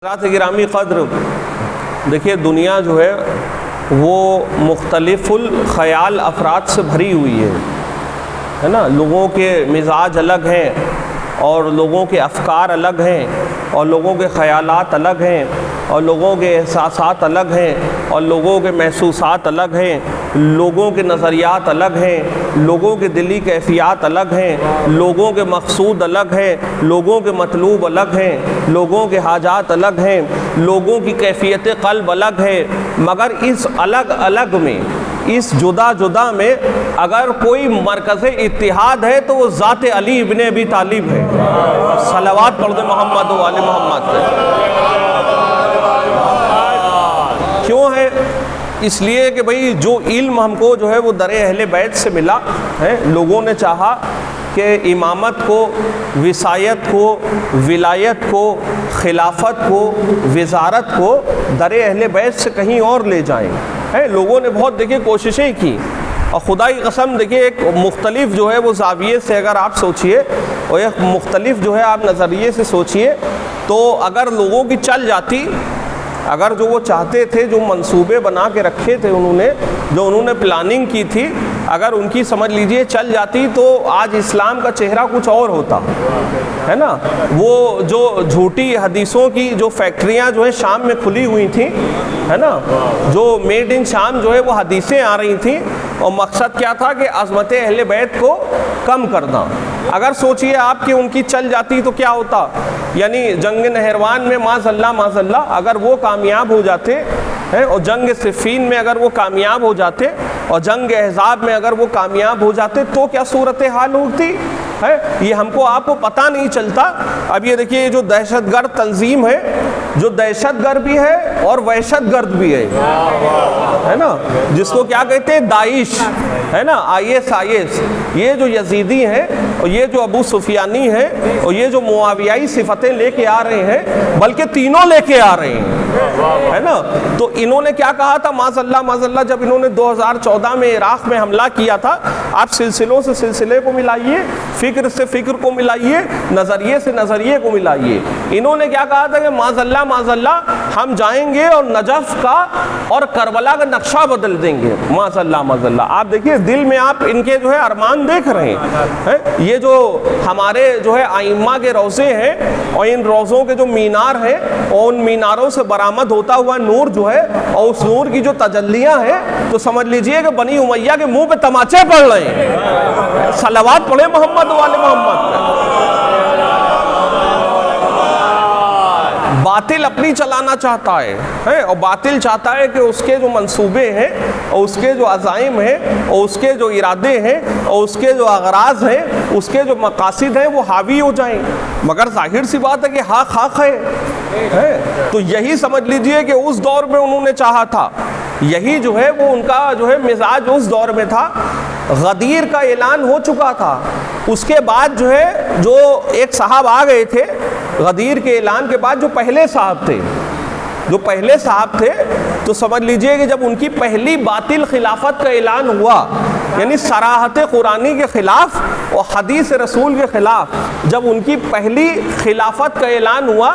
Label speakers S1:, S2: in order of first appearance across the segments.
S1: حضرات گرامی قدر، دیکھیے دنیا جو ہے وہ مختلف الخیال افراد سے بھری ہوئی ہے نا۔ لوگوں کے مزاج الگ ہیں اور لوگوں کے افکار الگ ہیں اور لوگوں کے خیالات الگ ہیں اور لوگوں کے احساسات الگ ہیں اور لوگوں کے محسوسات الگ ہیں، لوگوں کے نظریات الگ ہیں، لوگوں کے دلی کیفیات الگ ہیں، لوگوں کے مقصود الگ ہیں، لوگوں کے مطلوب الگ ہیں، لوگوں کے حاجات الگ ہیں، لوگوں کی کیفیت قلب الگ ہے۔ مگر اس الگ الگ میں، اس جدا جدا میں اگر کوئی مرکز اتحاد ہے تو وہ ذات علی ابن ابی طالب ہے۔ صلوات پڑھ دیں محمد و آل محمد پہ۔ کیوں ہے؟ اس لیے کہ بھئی جو علم ہم کو جو ہے وہ در اہل بیت سے ملا ہے۔ لوگوں نے چاہا کہ امامت کو، وصایت کو، ولایت کو، خلافت کو، وزارت کو در اہل بیت سے کہیں اور لے جائیں۔ لوگوں نے بہت دیکھیں کوششیں کی اور خدا کی قسم دیکھیں ایک مختلف جو ہے وہ زاویے سے اگر آپ سوچئے اور ایک مختلف جو ہے آپ نظریے سے سوچئے تو اگر لوگوں کی چل جاتی، اگر جو وہ چاہتے تھے، جو منصوبے بنا کے رکھے تھے انہوں نے پلاننگ کی تھی، اگر ان کی سمجھ لیجئے چل جاتی تو آج اسلام کا چہرہ کچھ اور ہوتا ہے نا۔ وہ جو جھوٹی حدیثوں کی جو فیکٹریاں جو ہیں شام میں کھلی ہوئی تھیں ہے نا، جو میڈ ان شام جو ہے وہ حدیثیں آ رہی تھیں اور مقصد کیا تھا کہ عظمت اہل بیت کو کم کرنا۔ اگر سوچئے آپ کہ ان کی چل جاتی تو کیا ہوتا؟ یعنی جنگ نہروان میں معاذ اللہ اگر وہ کامیاب ہو جاتے ہیں اور جنگ صفین میں اگر وہ کامیاب ہو جاتے اور جنگ احزاب میں اگر وہ کامیاب ہو جاتے تو کیا صورتحال ہوتی ہے؟ یہ ہم کو آپ کو پتہ نہیں چلتا۔ اب یہ دیکھیے یہ جو دہشت گرد تنظیم ہے، جو دہشت گرد بھی ہے اور وحشت گرد بھی ہے نا، جس کو کیا کہتے ہیں داعش ہے نا، IS، یہ جو یزیدی ہیں اور یہ جو ابو سفیانی ہیں اور یہ جو معاویائی صفتیں لے کے آ رہے ہیں، بلکہ تینوں لے کے آ رہے ہیں ہے نا۔ تو انہوں نے کیا کہا تھا معاذ اللہ جب انہوں نے 2014 میں عراق میں حملہ کیا تھا، آپ سلسلوں سے سلسلے کو ملائیے، فکر سے فکر کو ملائیے، نظریے سے نظریے کو ملائیے۔ انہوں نے کیا کہا تھا کہ معاذ اللہ ہم جائیں گے اور نجف کا اور کربلا کا نقشہ بدل دیں گے۔ معاذ اللہ آپ دیکھیے دل میں آپ ان کے جو ہے ارمان دیکھ رہے ہیں۔ یہ جو ہمارے جو ہے ائمہ کے روضے ہیں اور ان روضوں کے جو مینار ہیں اور ان میناروں سے برآمد ہوتا ہوا نور جو ہے اور اس نور کی جو تجلیاں ہیں تو سمجھ لیجئے کہ بنی امیہ کے منہ پہ تماچے پڑ رہے ہیں۔ صلوات پڑھیں محمد و آل محمد۔ باطل اپنی چلانا چاہتا ہے اور باطل چاہتا ہے کہ اس کے جو منصوبے ہیں اور اس کے جو عزائم ہیں اور اس کے جو ارادے ہیں اور اس کے جو اغراض ہیں، اس کے جو مقاصد ہیں وہ حاوی ہو جائیں۔ مگر ظاہر سی بات ہے کہ حق ہے۔ تو یہی سمجھ لیجئے کہ اس دور میں انہوں نے چاہا تھا، یہی جو ہے وہ ان کا جو ہے مزاج اس دور میں تھا۔ غدیر کا اعلان ہو چکا تھا، اس کے بعد جو ہے جو ایک صاحب آ گئے تھے غدیر کے اعلان کے بعد، جو پہلے صاحب تھے تو سمجھ لیجئے کہ جب ان کی پہلی باطل خلافت کا اعلان ہوا، یعنی صراحت قرآنی کے خلاف اور حدیث رسول کے خلاف جب ان کی پہلی خلافت کا اعلان ہوا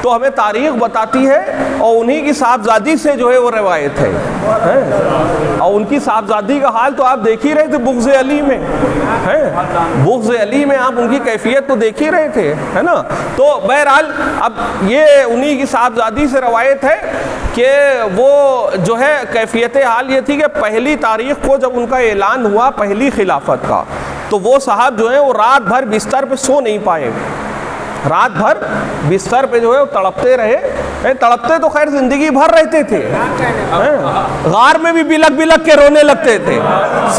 S1: تو ہمیں تاریخ بتاتی ہے اور انہی کی صاحبزادی سے جو ہے وہ روایت ہے اور ان کی صاحبزادی کا حال تو آپ دیکھ ہی رہے تھے بغض علی میں، بغض علی میں آپ ان کی کیفیت تو دیکھ ہی رہے تھے ہے نا۔ تو بہرحال اب یہ انہی کی صاحبزادی سے روایت ہے کہ وہ جو ہے کیفیت حال یہ تھی کہ پہلی تاریخ کو جب ان کا اعلان ہوا پہلی خلافت کا تو وہ صاحب جو ہے وہ رات بھر بستر پہ سو نہیں پائے، رات بھر بستر پہ جو ہے وہ تڑپتے رہے۔ تڑپتے تو خیر زندگی بھر رہتے تھے، غار میں بھی بلک کے رونے لگتے تھے۔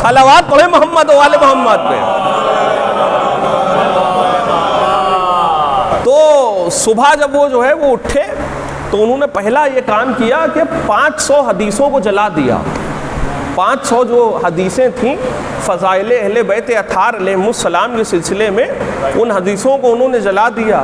S1: صلوات پڑھیں محمد و آل محمد پہ۔ تو صبح جب وہ جو ہے وہ اٹھے تو انہوں نے پہلا یہ کام کیا کہ 500 حدیثوں کو جلا دیا۔ 500 جو حدیثیں تھیں فضائل اہل بیت اطہار علیہ السلام کے سلسلے میں، ان حدیثوں کو انہوں نے جلا دیا۔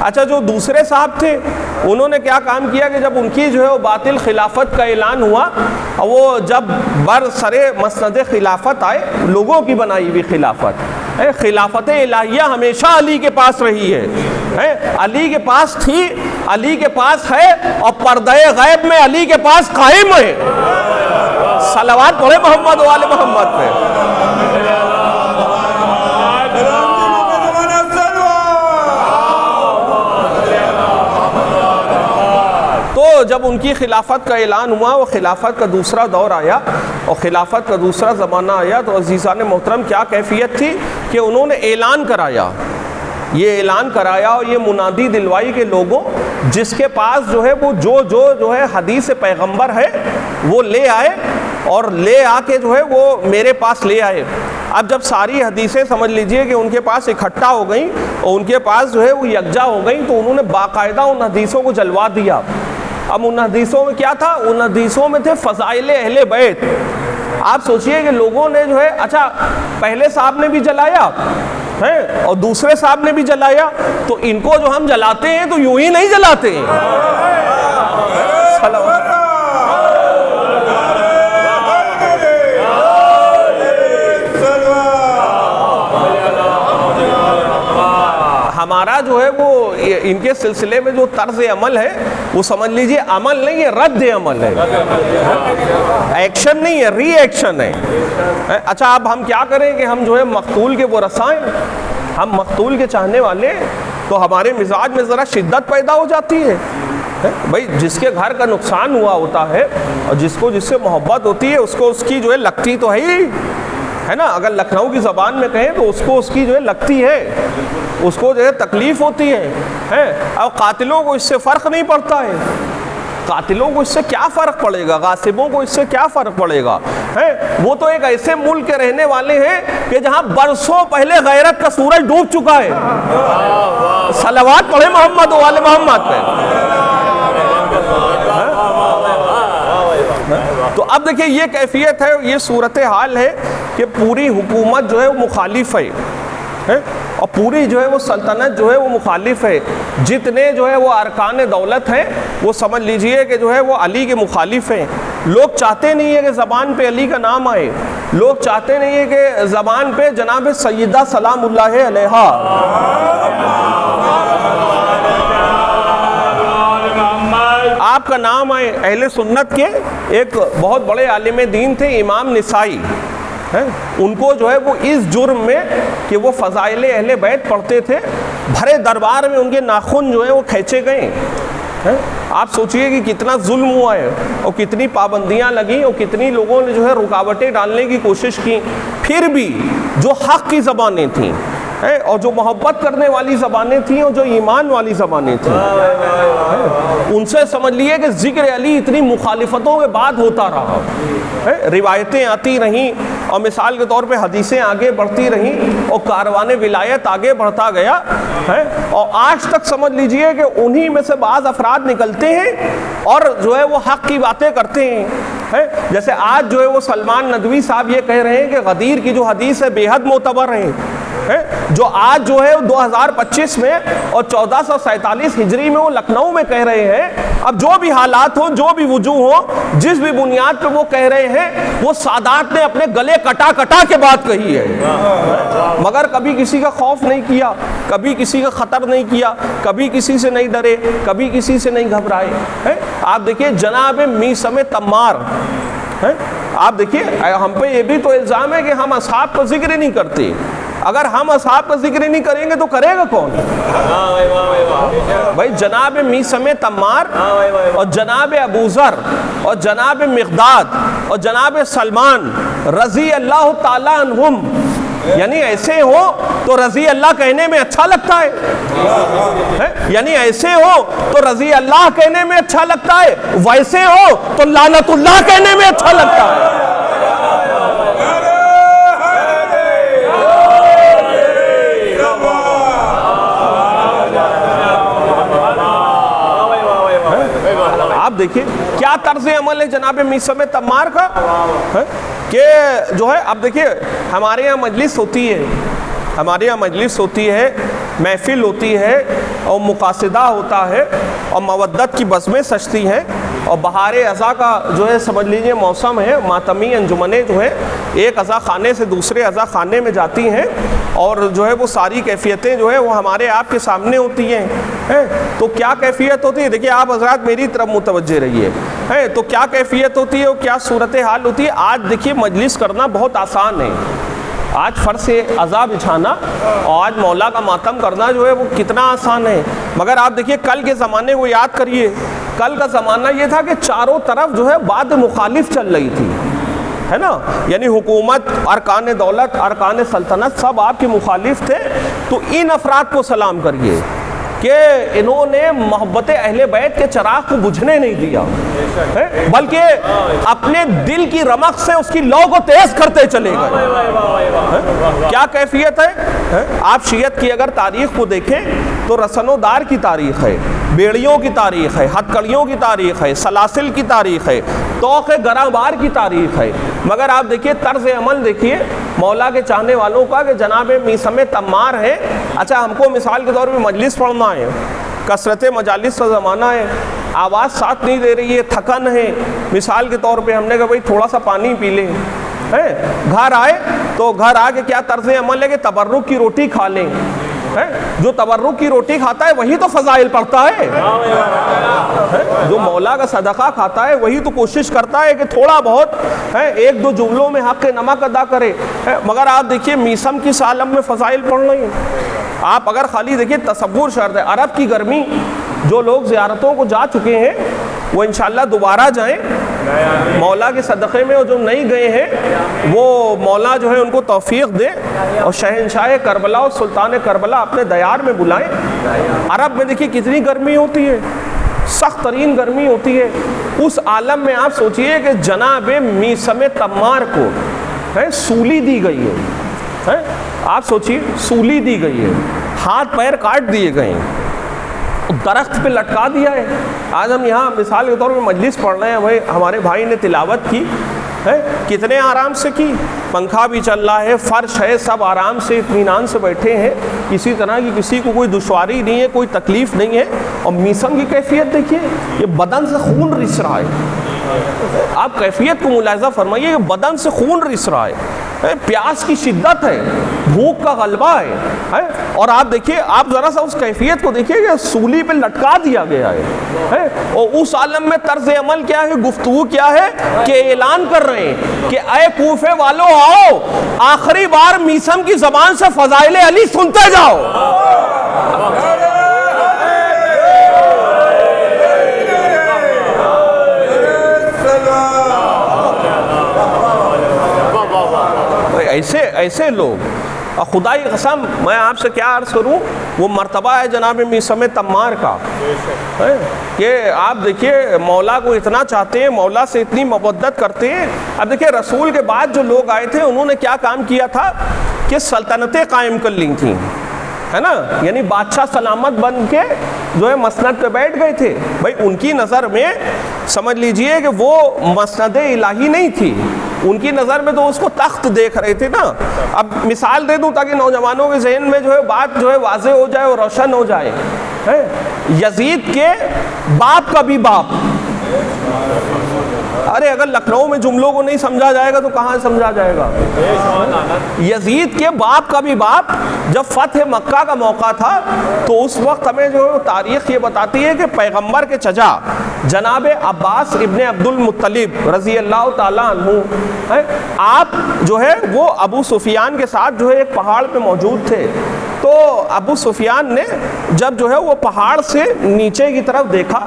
S1: اچھا جو دوسرے صاحب تھے انہوں نے کیا کام کیا کہ جب ان کی جو ہے وہ باطل خلافت کا اعلان ہوا اور وہ جب برسر مسند خلافت آئے، لوگوں کی بنائی ہوئی خلافت الہیہ ہمیشہ علی کے پاس رہی ہے، علی کے پاس تھی علی کے پاس ہے اور پردہ غیب میں علی کے پاس قائم ہے۔ صلوات پڑھے محمد و آل محمد پہ۔ تو جب ان کی خلافت کا اعلان ہوا، وہ خلافت کا دوسرا دور آیا اور خلافت کا دوسرا زمانہ آیا، تو عزیزان محترم کیا کیفیت تھی کہ انہوں نے اعلان کرایا، یہ اعلان کرایا اور یہ منادی دلوائی کہ لوگوں جس کے پاس جو ہے وہ جو ہے حدیث پیغمبر ہے وہ لے آئے، اور لے آ کے جو ہے وہ میرے پاس لے آئے۔ اب جب ساری حدیثیں سمجھ لیجئے کہ ان کے پاس اکٹھا ہو گئیں اور ان کے پاس جو ہے وہ یکجا ہو گئیں، تو انہوں نے باقاعدہ ان حدیثوں کو جلوا دیا۔ اب ان حدیثوں میں کیا تھا؟ ان حدیثوں میں تھے فضائل اہل بیت۔ آپ سوچئے کہ لوگوں نے جو ہے، اچھا پہلے صاحب نے بھی جلایا ہے اور دوسرے صاحب نے بھی جلایا، تو ان کو جو ہم جلاتے ہیں تو یوں ہی نہیں جلاتے ہیں۔ ہمارا جو ہے وہ ان کے سلسلے میں جو طرز عمل ہے وہ سمجھ لیجئے عمل نہیں ہے، رد عمل ہے، ایکشن نہیں ہے، ری ایکشن ہے۔ اچھا اب ہم کیا کریں کہ ہم جو ہے مقتول کے وہ رسائیں، ہم مقتول کے چاہنے والے، تو ہمارے مزاج میں ذرا شدت پیدا ہو جاتی ہے۔ بھائی جس کے گھر کا نقصان ہوا ہوتا ہے اور جس سے محبت ہوتی ہے اس کو اس کی جو ہے لگتی تو ہے نا، اگر لکھنؤ کی زبان میں کہیں تو اس کو اس کی جو ہے لگتی ہے، اس کو جو ہے تکلیف ہوتی ہے۔ اور قاتلوں کو اس سے فرق نہیں پڑتا ہے، قاتلوں کو اس سے کیا فرق پڑے گا، غاصبوں کو اس سے کیا فرق پڑے گا؟ وہ تو ایک ایسے ملک کے رہنے والے ہیں کہ جہاں برسوں پہلے غیرت کا سورج ڈوب چکا ہے۔ صلوات پڑھے محمد و آل محمد پہ۔ تو اب دیکھیں یہ کیفیت ہے، یہ صورتحال ہے کہ پوری حکومت جو ہے وہ مخالف ہے اور پوری جو ہے وہ سلطنت جو ہے وہ مخالف ہے۔ جتنے جو ہے وہ ارکان دولت ہیں وہ سمجھ لیجئے کہ جو ہے وہ علی کے مخالف ہیں۔ لوگ چاہتے نہیں ہے کہ زبان پہ علی کا نام آئے، لوگ چاہتے نہیں ہے کہ زبان پہ جناب سیدہ سلام اللہ علیہا آپ کا نام آئے۔ اہل سنت کے ایک بہت بڑے عالم دین تھے امام نسائی، ان کو جو ہے وہ اس جرم میں کہ وہ فضائل اہل بیت پڑھتے تھے، بھرے دربار میں ان کے ناخن جو ہے وہ کھینچے گئے۔ آپ سوچئے کہ کتنا ظلم ہوا ہے اور کتنی پابندیاں لگیں اور کتنی لوگوں نے جو ہے رکاوٹیں ڈالنے کی کوشش کی، پھر بھی جو حق کی زبانیں تھیں اور جو محبت کرنے والی زبانیں تھیں اور جو ایمان والی زبانیں تھیں، ان سے سمجھ لیے کہ ذکر علی اتنی مخالفتوں کے بعد ہوتا رہا، روایتیں آتی رہیں اور مثال کے طور پہ حدیثیں آگے بڑھتی رہیں اور کاروان ولایت آگے بڑھتا گیا، اور آج تک سمجھ لیجئے کہ انہی میں سے بعض افراد نکلتے ہیں اور جو ہے وہ حق کی باتیں کرتے ہیں۔ جیسے آج جو ہے وہ سلمان ندوی صاحب یہ کہہ رہے ہیں کہ غدیر کی جو حدیث ہے بے حد معتبر ہے، جو آج جو ہے 2025 میں اور 1447 ہجری میں وہ لکھنؤ میں کہہ رہے ہیں۔ اب جو بھی حالات ہوں، جو بھی وجوہ ہوں، جس بھی بنیاد پہ وہ کہہ رہے ہیں، وہ سادات نے اپنے گلے کٹا کے بات کہی ہے، مگر کبھی کسی کا خوف نہیں کیا، کبھی کسی کا خطر نہیں کیا، کبھی کسی سے نہیں ڈرے، کبھی کسی سے نہیں گھبرائے۔ آپ دیکھیے جناب میثم تمار، آپ دیکھیے ہم پہ یہ بھی تو الزام ہے کہ ہم اصحاب کا ذکر نہیں کرتے۔ اگر ہم اصحاب کا ذکر نہیں کریں گے تو کرے گا کون؟ بھائی جناب میثم تمار اور جناب ابو ذر اور جناب مقداد اور جناب سلمان رضی اللہ تعالی عنہم، یعنی ایسے ہو تو رضی اللہ کہنے میں اچھا لگتا ہے، یعنی ایسے ہو تو رضی اللہ کہنے میں اچھا لگتا ہے، ویسے ہو تو لعنت اللہ کہنے میں اچھا لگتا ہے۔ آپ دیکھیں کیا طرز عمل ہے جناب میثم تمار کا، کہ جو ہے اب دیکھیں ہمارے یہاں مجلس ہوتی ہے، ہمارے یہاں مجلس ہوتی ہے، محفل ہوتی ہے اور مقاصدہ ہوتا ہے اور مودت کی بزمیں سجتی ہیں اور بہار عزا کا جو ہے سمجھ لیجئے موسم ہے، ماتمی انجمنیں جو ہے ایک عزا خانے سے دوسرے عزا خانے میں جاتی ہیں اور جو ہے وہ ساری کیفیتیں جو ہے وہ ہمارے آپ کے سامنے ہوتی ہیں، تو کیا کیفیت ہوتی ہے؟ دیکھیے آپ حضرات میری طرف متوجہ رہیے، تو کیا کیفیت ہوتی ہے اور کیا صورتحال ہوتی ہے؟ آج دیکھیے مجلس کرنا بہت آسان ہے، آج فرش عذاب بچھانا اور آج مولا کا ماتم کرنا جو ہے وہ کتنا آسان ہے، مگر آپ دیکھیے کل کے زمانے کو یاد کریے، کل کا زمانہ یہ تھا کہ چاروں طرف جو ہے بات مخالف چل رہی تھی، ہے نا، یعنی حکومت، ارکان دولت، ارکان سلطنت سب آپ کے مخالف تھے، تو ان افراد کو سلام کریے کہ انہوں نے محبت اہل بیت کے چراغ کو بجھنے نہیں دیا، بلکہ اپنے دل کی رمق سے اس کی لو کو تیز کرتے چلے گئے۔ کیا کیفیت ہے؟ آپ شیعت کی اگر تاریخ کو دیکھیں تو رسن و دار کی تاریخ ہے، بیڑیوں کی تاریخ ہے، ہتکڑیوں کی تاریخ ہے، سلاسل کی تاریخ ہے، توق گراں بار کی تاریخ ہے، مگر آپ دیکھیے طرز عمل دیکھیے مولا کے چاہنے والوں کا کہ جناب میثم تمار ہے، اچھا ہم کو مثال کے طور پہ مجلس پڑھنا ہے، کثرت مجالس کا زمانہ ہے، آواز ساتھ نہیں دے رہی ہے، تھکن ہے، مثال کے طور پہ ہم نے کہا بھائی تھوڑا سا پانی پی لیں، گھر آئے تو گھر آ کے کیا طرز عمل ہے کہ تبرک کی روٹی کھا لیں، جو تبرک کی روٹی کھاتا ہے وہی تو فضائل پڑھتا ہے، جو مولا کا صدقہ کھاتا ہے وہی تو کوشش کرتا ہے کہ تھوڑا بہت ایک دو جملوں میں حق نمک ادا کرے، مگر آپ دیکھیے میثم کی عالم میں فضائل پڑھ رہی ہیں۔ آپ اگر خالی دیکھیے تصور شرط ہے، عرب کی گرمی، جو لوگ زیارتوں کو جا چکے ہیں وہ انشاءاللہ دوبارہ جائیں مولا کے صدقے میں، اور جو نہیں گئے ہیں وہ مولا جو ہے ان کو توفیق دے اور شہنشاہ کربلا اور سلطان کربلا اپنے دیار میں بلائیں۔ عرب میں دیکھیے کتنی گرمی ہوتی ہے، سخت ترین گرمی ہوتی ہے، اس عالم میں آپ سوچئے کہ جناب میثم تمار کو سولی دی گئی ہے، آپ سوچئے سولی دی گئی ہے، ہاتھ پیر کاٹ دیے گئے ہیں، درخت پہ لٹکا دیا ہے۔ آج ہم یہاں مثال کے طور پہ مجلس پڑھ رہے ہیں، بھائی ہمارے بھائی نے تلاوت کی ہے، کتنے آرام سے کی، پنکھا بھی چل رہا ہے، فرش ہے، سب آرام سے اطمینان سے بیٹھے ہیں، کسی طرح کی کسی کو کوئی دشواری نہیں ہے، کوئی تکلیف نہیں ہے، اور میثم کی کیفیت دیکھیے، یہ بدن سے خون رس رہا ہے، آپ کیفیت کو ملاحظہ فرمائیے کہ بدن سے خون رس رہا ہے، پیاس کی شدت ہے، بھوک کا غلبہ ہے، اور آپ دیکھیے، آپ ذرا سا اس کیفیت کو دیکھیے کہ سولی پہ لٹکا دیا گیا ہے، اور اس عالم میں طرز عمل کیا ہے، گفتگو کیا ہے کہ اعلان کر رہے ہیں کہ اے کوفے والو آؤ، آخری بار میثم کی زبان سے فضائل علی سنتے جاؤ۔ ایسے لوگ، اور خدا کی قسم میں آپ سے کیا عرض کروں، وہ مرتبہ ہے جناب میثم تمار کا کہ آپ دیکھیے مولا کو اتنا چاہتے ہیں، مولا سے اتنی محبت کرتے ہیں۔ اب دیکھیے رسول کے بعد جو لوگ آئے تھے انہوں نے کیا کام کیا تھا کہ سلطنتیں قائم کر لی تھیں، ہے نا، یعنی بادشاہ سلامت بن کے جو ہے مسند پہ بیٹھ گئے تھے۔ بھائی ان کی نظر میں سمجھ لیجئے کہ وہ مسند الہی نہیں تھی، ان کی نظر میں تو اس کو تخت دیکھ رہے تھے نا۔ اب مثال دے دوں تاکہ نوجوانوں کے ذہن میں جو ہے بات جو ہے واضح ہو جائے اور روشن ہو جائے۔ یزید کے باپ کا بھی باپ، ارے اگر لکھنؤ میں جملوں کو نہیں سمجھا جائے گا تو کہاں سمجھا جائے گا؟ یزید کے باپ کا بھی باپ، جب فتح مکہ کا موقع تھا تو اس وقت ہمیں جو تاریخ یہ بتاتی ہے کہ پیغمبر کے چچا جناب عباس ابن عبد المطلب رضی اللہ تعالیٰ عنہ، آپ جو ہے وہ ابو سفیان کے ساتھ جو ہے ایک پہاڑ پہ موجود تھے، تو ابو سفیان نے جب جو ہے وہ پہاڑ سے نیچے کی طرف دیکھا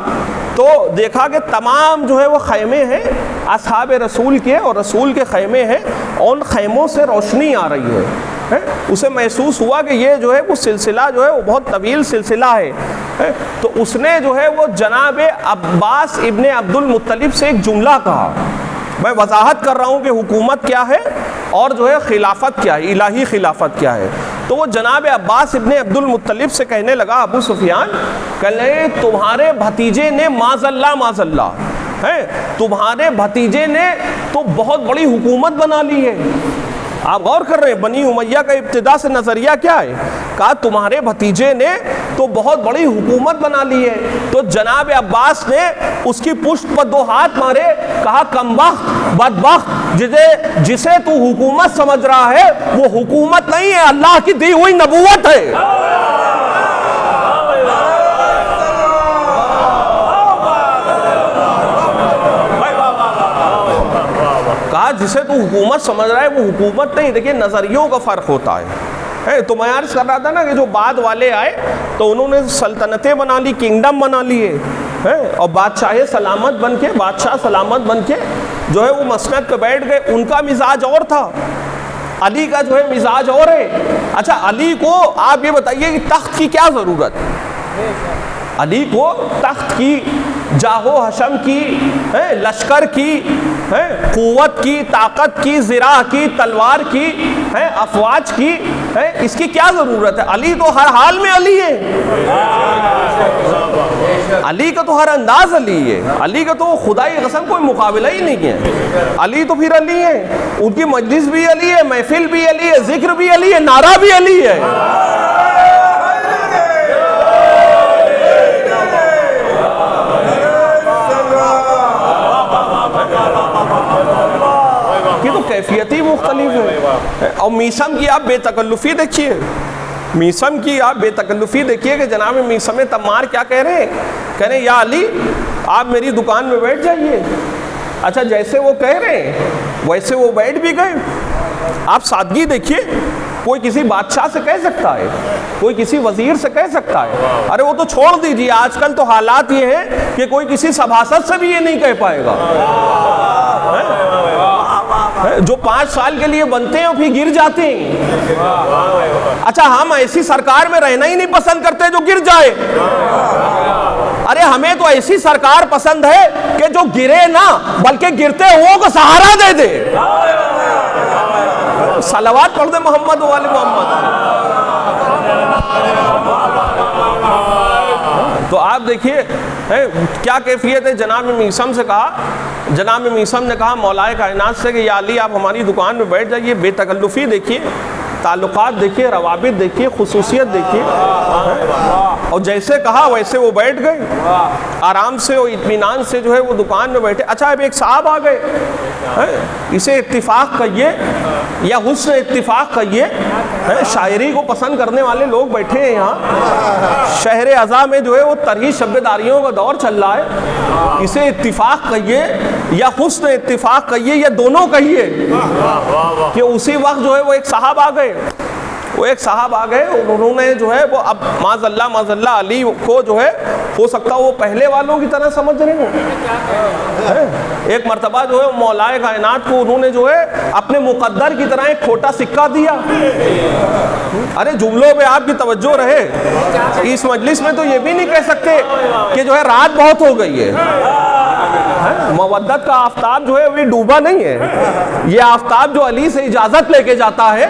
S1: تو دیکھا کہ تمام جو ہے وہ خیمے ہیں اصحاب رسول کے، اور رسول کے خیمے ہیں، ان خیموں سے روشنی آ رہی ہے۔ اسے محسوس ہوا کہ یہ جو ہے وہ سلسلہ جو ہے وہ بہت طویل سلسلہ ہے، تو اس نے جو ہے وہ جناب عباس ابن عبد المطلب سے ایک جملہ کہا۔ میں وضاحت کر رہا ہوں کہ حکومت کیا ہے اور جو ہے خلافت کیا ہے، الہی خلافت کیا ہے۔ تو وہ جناب عباس ابن عبد المطلب سے کہنے لگا، ابو سفیان کہ تمہارے بھتیجے نے معاذ اللہ تمہارے بھتیجے نے تو بہت بڑی حکومت بنا لی ہے، آپ غور کر رہے ہیں بنی امیہ کا ابتدا سے نظریہ کیا ہے؟ کہا تمہارے بھتیجے نے تو بہت بڑی حکومت بنا لی ہے. تو جناب عباس نے اس کی پشت پر 2 ہاتھ مارے, کہا کمبخت بدبخت, جسے تو حکومت سمجھ رہا ہے وہ حکومت نہیں ہے, اللہ کی دی ہوئی نبوت ہے. کہا جسے تو حکومت سمجھ رہا ہے وہ حکومت نہیں. دیکھیں نظریوں کا فرق ہوتا ہے. تو میں عرض کر رہا تھا نا کہ جو بعد والے آئے تو انہوں نے سلطنتیں بنا لی, کنگڈم بنا لیے, اور بادشاہ سلامت بن کے جو ہے وہ مسند پہ بیٹھ گئے. ان کا مزاج اور تھا, علی کا جو ہے مزاج اور ہے. اچھا علی کو آپ یہ بتائیے کہ تخت کی کیا ضرورت ہے؟ علی کو تخت کی, جاہ و حشم کی, لشکر کی, قوت کی, طاقت کی, زرہ کی, تلوار کی, افواج کی, اس کی کیا ضرورت ہے؟ علی تو ہر حال میں علی ہے. علی کا تو ہر انداز علی ہے. علی کا تو خدائی قسم کوئی مقابلہ ہی نہیں ہے. علی تو پھر علی ہے, ان کی مجلس بھی علی ہے, محفل بھی علی ہے, ذکر بھی علی ہے, نعرہ بھی علی ہے. کیفیت ہی مختلف ہے. اور میثم کی آپ بے تکلفی دیکھیے, میثم کی آپ بے تکلفی دیکھیے کہ جناب میثم تمار کیا کہہ رہے ہیں؟ کہہ رہے ہیں یا علی آپ میری دکان میں بیٹھ جائیے. اچھا جیسے وہ کہہ رہے ہیں ویسے وہ بیٹھ بھی گئے. آپ سادگی دیکھیے, کوئی کسی بادشاہ سے کہہ سکتا ہے, کوئی کسی وزیر سے کہہ سکتا ہے. ارے وہ تو چھوڑ دیجیے, آج کل تو حالات یہ ہیں کہ کوئی کسی سبھاسد سے بھی یہ نہیں کہہ پائے گا. جو 5 سال کے لیے بنتے ہیں پھر گر جاتے ہیں. اچھا ہم ایسی سرکار میں رہنا ہی نہیں پسند کرتے جو گر جائے. ارے ہمیں تو ایسی سرکار پسند ہے کہ جو گرے نہ بلکہ گرتے ہوں کو سہارا دے دے. صلوات پڑھ دے محمد و آل محمد. تو آپ دیکھیے کیا کیفیت ہے. جناب میثم سے کہا, جناب میثم نے کہا مولائے کائنات سے کہ یا علی آپ ہماری دکان میں بیٹھ جائیے. بے تکلفی دیکھیے, تعلقات دیکھیے, روابط دیکھیے, خصوصیت دیکھیے. اور جیسے کہا ویسے وہ بیٹھ گئے آرام سے اور اطمینان سے جو ہے وہ دکان میں بیٹھے. اچھا اب ایک صاحب آ گئے, اسے اتفاق کہیے یا حسن اتفاق کہیے, شاعری کو پسند کرنے والے لوگ بیٹھے ہیں یہاں. شہر عزا میں جو ہے وہ طرحی شبداریوں کا دور چل رہا ہے. اسے اتفاق کہیے یا حسن اتفاق کہیے یا دونوں کہیے کہ اسی وقت جو ہے وہ ایک صاحب آ گئے. وہ ایک صاحب آ گئے, انہوں نے جو ہے وہ اب معاذ اللہ علی کو جو ہے ہو سکتا وہ پہلے والوں کی طرح سمجھ رہے ہوں. ایک مرتبہ جو ہے مولائے کائنات کو انہوں نے جو ہے اپنے مقدر کی طرح ایک کھوٹا سکہ دیا. ارے جملوں پہ آپ کی توجہ رہے, اس مجلس میں تو یہ بھی نہیں کہہ سکتے کہ جو ہے رات بہت ہو گئی ہے. مودت کا آفتاب جو ہے وہ ڈوبا نہیں ہے. یہ آفتاب جو علی سے اجازت لے کے جاتا ہے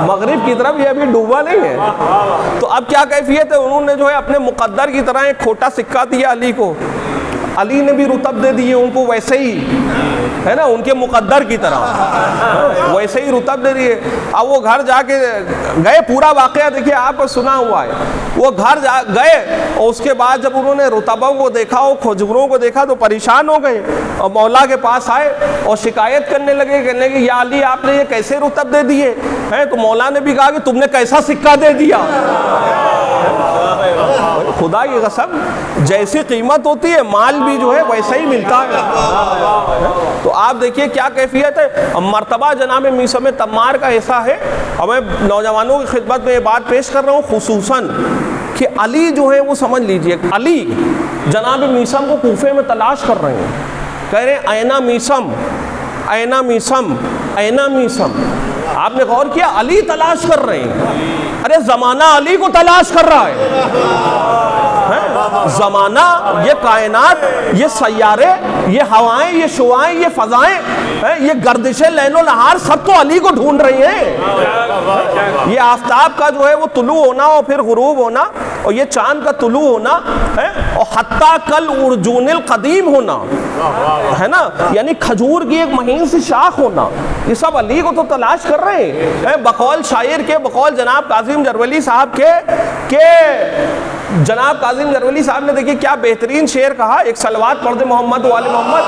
S1: مغرب کی طرف, یہ ابھی ڈوبا نہیں ہے. تو اب کیا کیفیت ہے؟ انہوں نے جو ہے اپنے مقدر کی طرح ایک کھوٹا سکہ دیا علی کو. علی نے بھی رتب دے دیے ان کو ویسے ہی, ہے نا, ان کے مقدر کی طرح ویسے ہی رتب دے دیے. اب وہ گھر جا کے گئے, پورا واقعہ دیکھیے آپ کو سنا ہوا ہے. وہ گھر گئے اور اس کے بعد جب انہوں نے رتبوں کو دیکھا اور کھجوروں کو دیکھا تو پریشان ہو گئے اور مولا کے پاس آئے اور شکایت کرنے لگے, کہنے لگے یا علی آپ نے یہ کیسے رتب دے دیے ہیں؟ تو مولا نے بھی کہا کہ تم نے کیسا سکہ دے دیا. خدا کی قسم جیسی قیمت ہوتی ہے مال بھی جو ہے ویسا ہی ملتا ہے. تو آپ دیکھیے کیا کیفیت ہے. مرتبہ جناب میثم تمار کا ایسا ہے, اور میں نوجوانوں کی خدمت میں یہ بات پیش کر رہا ہوں خصوصاً کہ علی جو ہے وہ سمجھ لیجئے, علی جناب میثم کو کوفے میں تلاش کر رہے ہیں, کہہ رہے ہیں اینا میثم, اینا میثم, اینا میثم. آپ نے غور کیا, علی تلاش کر رہے ہیں. ارے زمانہ علی کو تلاش کر رہا ہے. زمانہ, یہ کائنات, یہ سیارے, یہ ہوائیں, یہ شعاعیں, یہ فضائیں, یہ گردشیں لین و نہار سب تو علی کو ڈھونڈ رہی ہیں. یہ آفتاب کا جو ہے وہ طلوع ہونا اور پھر غروب ہونا, اور یہ چاند کا طلوع ہونا, اور حتیٰ کل ارجون القدیم ہونا, ہے نا, یعنی کھجور کی ایک مہین سی شاخ ہونا, یہ سب علی کو تو تلاش کر رہے ہیں. بقول شاعر کے, بقول جناب کاظم جرولی صاحب کے, کہ جناب کاظم جرولی صاحب نے دیکھیے کیا بہترین شعر کہا, ایک صلوات پڑھ دے محمد و آل محمد.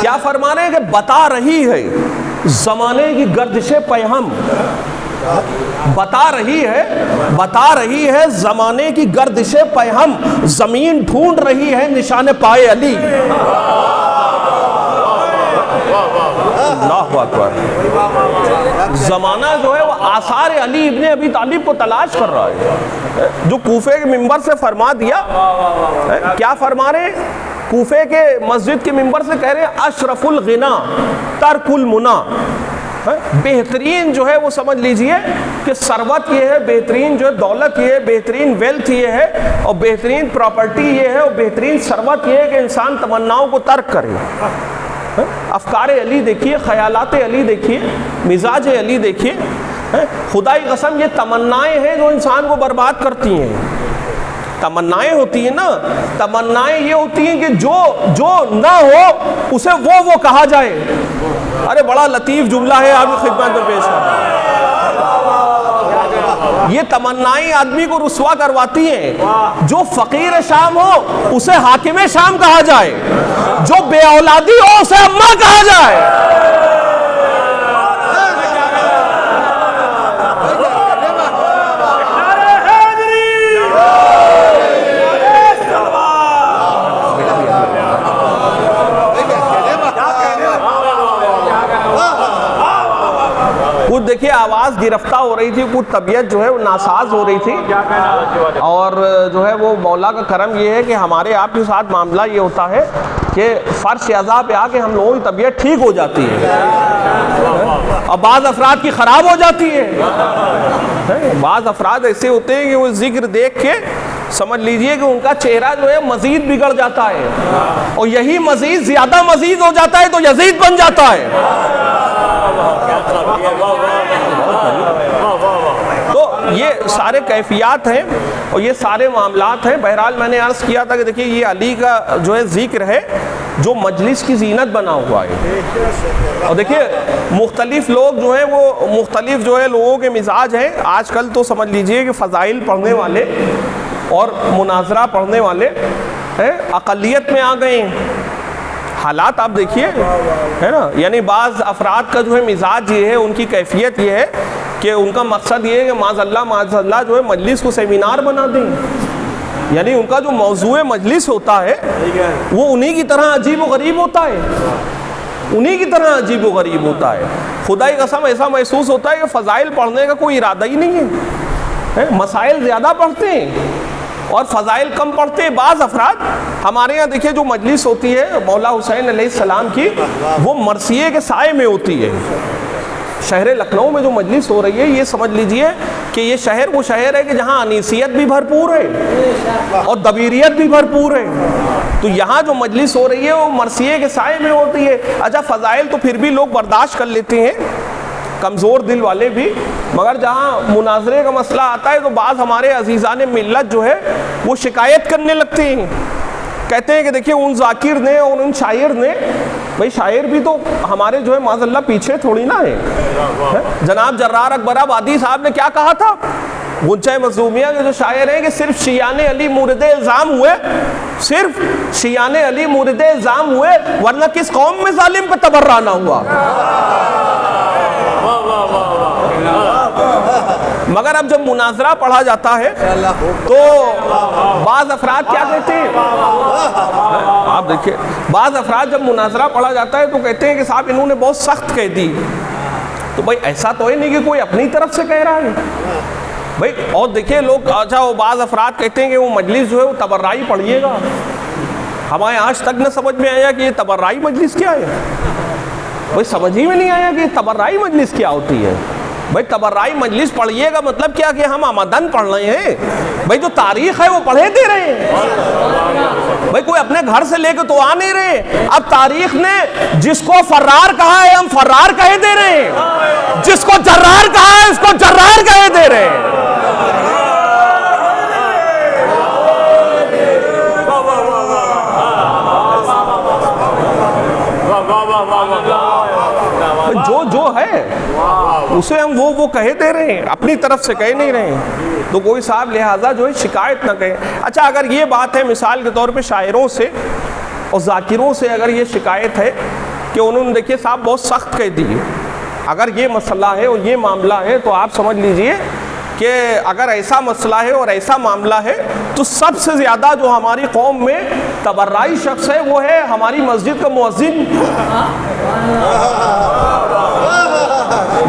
S1: کیا فرما رہے ہیں کہ بتا رہی ہے زمانے کی گردش پیہم, بتا رہی ہے زمانے کی گردش پیہم, زمین ڈھونڈ رہی ہے نشان پائے علی. اللہ اکبر. زمانہ جو ہے وہ آثار علی ابن ابی طالب کو تلاش کر رہا ہے, جو کوفے کے ممبر سے فرما دیا. کیا فرما رہے ہیں, کوفے کے مسجد کے ممبر سے کہہ رہے ہیں اشرف الغنا ترک المنا. بہترین جو ہے وہ سمجھ لیجئے کہ ثروت یہ ہے, بہترین جو ہے دولت یہ ہے, بہترین ویلتھ یہ ہے, اور بہترین پراپرٹی یہ ہے, اور بہترین ثروت یہ ہے کہ انسان تمناؤں کو ترک کرے. افکار علی دیکھیے, خیالات علی دیکھیے, مزاج علی دیکھیے. خدا کی قسم یہ تمنائیں ہیں جو انسان کو برباد کرتی ہیں. تمنائیں ہوتی ہیں نا, تمنائیں یہ ہوتی ہیں کہ جو نہ ہو اسے وہ کہا جائے. ارے بڑا لطیف جملہ ہے, آپ کی خدمت میں پیش کر رہا ہوں. یہ تمنائیں آدمی کو رسوا کرواتی ہیں. جو فقیر شام ہو اسے حاکم شام کہا جائے, جو بے اولادی ہو اسے اماں کہا جائے. کچھ دیکھیے آواز گرفتہ ہو رہی تھی, کچھ طبیعت جو ہے وہ ناساز ہو رہی تھی, اور جو ہے وہ مولا کا کرم یہ ہے کہ ہمارے آپ کے ساتھ معاملہ یہ ہوتا ہے کہ فرش اعضاء پہ آ کے ہم لوگوں کی طبیعت ٹھیک ہو جاتی ہے, اور بعض افراد کی خراب ہو جاتی ہے. بعض افراد ایسے ہوتے ہیں کہ وہ ذکر دیکھ کے سمجھ لیجئے کہ ان کا چہرہ جو ہے مزید بگڑ جاتا ہے, اور یہی مزید زیادہ مزید ہو جاتا ہے تو یزید بن جاتا ہے. تو یہ سارے کیفیات ہیں اور یہ سارے معاملات ہیں. بہرحال میں نے عرض کیا تھا کہ دیکھیے یہ علی کا جو ہے ذکر ہے جو مجلس کی زینت بنا ہوا ہے. اور دیکھیے مختلف لوگ جو ہیں وہ مختلف جو ہے لوگوں کے مزاج ہیں. آج کل تو سمجھ لیجئے کہ فضائل پڑھنے والے اور مناظرہ پڑھنے والے اقلیت میں آ گئے ہیں. حالات آپ دیکھیے ہے نا, یعنی بعض افراد کا جو ہے مزاج یہ ہے, ان کی کیفیت یہ ہے کہ ان کا مقصد یہ ہے کہ معاذ اللہ جو ہے مجلس کو سیمینار بنا دیں. یعنی ان کا جو موضوع مجلس ہوتا ہے وہ انہی کی طرح عجیب و غریب ہوتا ہے, انہی کی طرح عجیب و غریب ہوتا ہے. خدا کی قسم ایسا محسوس ہوتا ہے کہ فضائل پڑھنے کا کوئی ارادہ ہی نہیں ہے. مسائل زیادہ پڑھتے ہیں اور فضائل کم پڑھتے ہیں. بعض افراد ہمارے یہاں دیکھیں جو مجلس ہوتی ہے مولا حسین علیہ السلام کی, وہ مرثیے کے سائے میں ہوتی ہے. شہر لکھنؤ میں جو مجلس ہو رہی ہے یہ سمجھ لیجئے کہ یہ شہر وہ شہر ہے کہ جہاں انیسیت بھی بھرپور ہے اور دبیریت بھی بھرپور ہے. تو یہاں جو مجلس ہو رہی ہے وہ مرثیے کے سائے میں ہوتی ہے. اچھا فضائل تو پھر بھی لوگ برداشت کر لیتے ہیں, کمزور دل والے بھی, مگر جہاں مناظرے کا مسئلہ آتا ہے تو بعض ہمارے عزیزان ملت جو ہے وہ شکایت کرنے لگتے ہیں. کہتے ہیں کہ دیکھیں ان ذاکر نے اور ان شاعر نے, بھئی شاعر بھی تو ہمارے جو ہے معاذ اللہ پیچھے تھوڑی نہ ہے. جناب جرار اکبر آبادی صاحب نے کیا کہا تھا, غنچہ مظلومیہ کے جو شاعر ہیں کہ صرف شیعان علی مورد الزام ہوئے, صرف شیعان علی مورد الزام ہوئے, ورنہ کس قوم میں ظالم پہ تبرہ نہ ہوا. مگر اب جب مناظرہ پڑھا جاتا ہے تو بعض افراد کیا کہتے ہیں, آپ دیکھیں بعض افراد جب مناظرہ پڑھا جاتا ہے تو کہتے ہیں کہ صاحب انہوں نے بہت سخت کہہ دی. تو بھائی ایسا تو ہے نہیں کہ کوئی اپنی طرف سے کہہ رہا ہے بھائی. اور دیکھیں لوگ, اچھا وہ بعض افراد کہتے ہیں کہ وہ مجلس جو ہے وہ تبرعی پڑھیے گا. ہمیں آج تک نہ سمجھ میں آیا کہ یہ تبرعی مجلس کیا ہے. بھائی سمجھ ہی میں نہیں آیا کہ تبرعی مجلس کیا ہوتی ہے. بھائی تبرعی مجلس پڑھیے گا مطلب کیا کہ ہم آمدن پڑھ رہے ہیں. بھائی جو تاریخ ہے وہ پڑھے دے رہے ہیں. بھائی کوئی اپنے گھر سے لے کے تو آ نہیں رہے. اب تاریخ نے جس کو فرار کہا ہے ہم فرار کہے دے رہے ہیں, جس کو جرار کہا ہے اس کو جرار کہے دے رہے ہیں. اسے ہم وہ کہے دے رہے ہیں، اپنی طرف سے کہہ نہیں رہے ہیں، تو کوئی صاحب لہٰذا جو ہے شکایت نہ کہے۔ اچھا اگر یہ بات ہے مثال کے طور پہ شاعروں سے اور ذاکروں سے اگر یہ شکایت ہے کہ انہوں نے دیکھیے صاحب بہت سخت کہہ دی، اگر یہ مسئلہ ہے اور یہ معاملہ ہے تو آپ سمجھ لیجئے کہ اگر ایسا مسئلہ ہے اور ایسا معاملہ ہے تو سب سے زیادہ جو ہماری قوم میں تبرعی شخص ہے وہ ہے ہماری مسجد کا مؤذن۔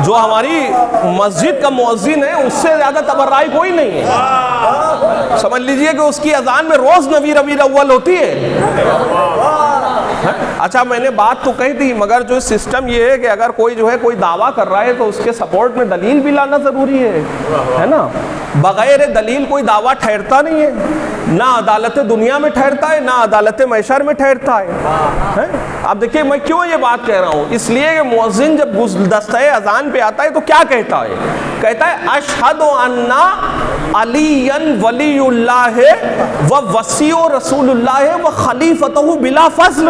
S1: جو ہماری مسجد کا مؤذن ہے اس سے زیادہ تبرعی کوئی نہیں ہے۔ سمجھ لیجئے کہ اس کی اذان میں روز نویں ربیع الاول ہوتی ہے۔ اچھا میں نے بات تو کہہ دی، مگر جو سسٹم یہ ہے کہ اگر کوئی جو ہے کوئی دعویٰ کر رہا ہے تو اس کے سپورٹ میں دلیل بھی لانا ضروری ہے نا۔ بغیر دلیل کوئی دعویٰ ٹھہرتا نہیں ہے، نہ عدالت دنیا میں ٹھہرتا ہے نہ عدالت محشر میں ٹھہرتا ہے۔ اب دیکھیں میں کیوں یہ بات کہہ رہا ہوں، اس لیے کہ مؤذن جب گلدستہ اذان پہ آتا ہے تو کیا کہتا ہے؟ کہتا ہے اشہد ان علی ولی اللہ و وصی رسول اللہ و خلیفتہ بلا فضل۔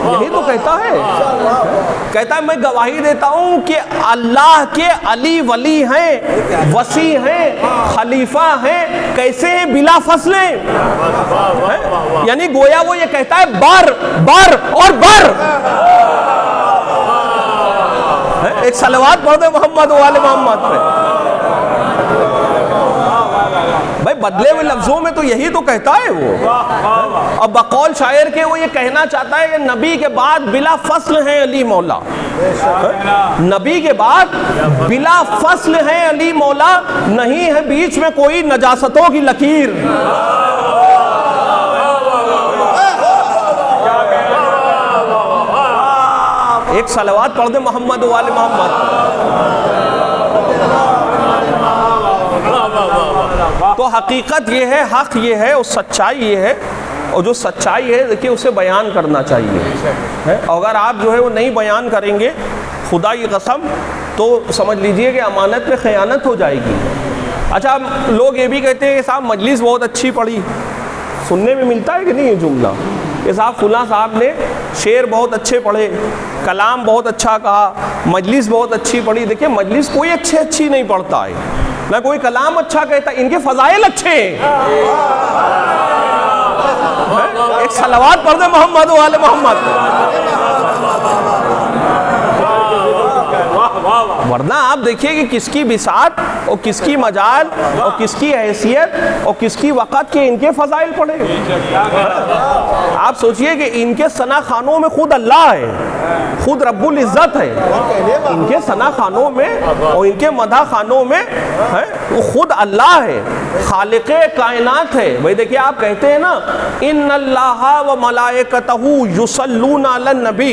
S1: یہی تو کہتا ہے، کہتا ہے میں گواہی دیتا ہوں کہ اللہ کے علی ولی ہیں، وصی ہیں، خلیفہ ہیں، کیسے ہیں؟ بلا فضل ہیں۔ یعنی گویا وہ یہ کہتا ہے بار بار اور بار۔ ایک صلوات پڑھ دے محمد و آل محمد پہ۔ بھائی بدلے ہوئے لفظوں میں تو یہی تو کہتا ہے وہ، اور بقول شاعر کے وہ یہ کہنا چاہتا ہے کہ نبی کے بعد بلا فصل ہیں علی مولا، نبی کے بعد بلا فصل ہیں علی مولا، نہیں ہے بیچ میں کوئی نجاستوں کی لکیر۔ ایک صلوات پڑھ دے محمد و آل محمد۔ تو حقیقت یہ ہے، حق یہ ہے اور سچائی یہ ہے، اور جو سچائی ہے دیکھیے اسے بیان کرنا چاہیے۔ اگر آپ جو ہے وہ نہیں بیان کریں گے خدا کی قسم تو سمجھ لیجئے کہ امانت میں خیانت ہو جائے گی۔ اچھا لوگ یہ بھی کہتے ہیں کہ صاحب مجلس بہت اچھی پڑھی، سننے میں ملتا ہے کہ نہیں یہ جملہ کہ صاحب فلاں صاحب نے شعر بہت اچھے پڑھے، کلام بہت اچھا کہا، مجلس بہت اچھی پڑھی۔ دیکھیں مجلس کوئی اچھی نہیں پڑھتا ہے، نہ کوئی کلام اچھا کہتا ہے، ان کے فضائل اچھے ہیں۔ ایک صلوات پڑھ دے محمد و آل محمد۔ ورنہ آپ دیکھیے کہ کس کی بساط اور کس کی مجال اور کس کی حیثیت اور کس کی وقت کے ان کے فضائل پڑھے۔ آپ سوچئے کہ ان کے ثنا خانوں میں خود اللہ ہے، خود رب العزت ہے، ان کے ثنا خانوں میں اور ان کے مدح خانوں میں وہ خود اللہ ہے، خالق کائنات ہے۔ بھئی دیکھیے آپ کہتے ہیں نا ان اللہ و ملائکتہ یصلون علی النبی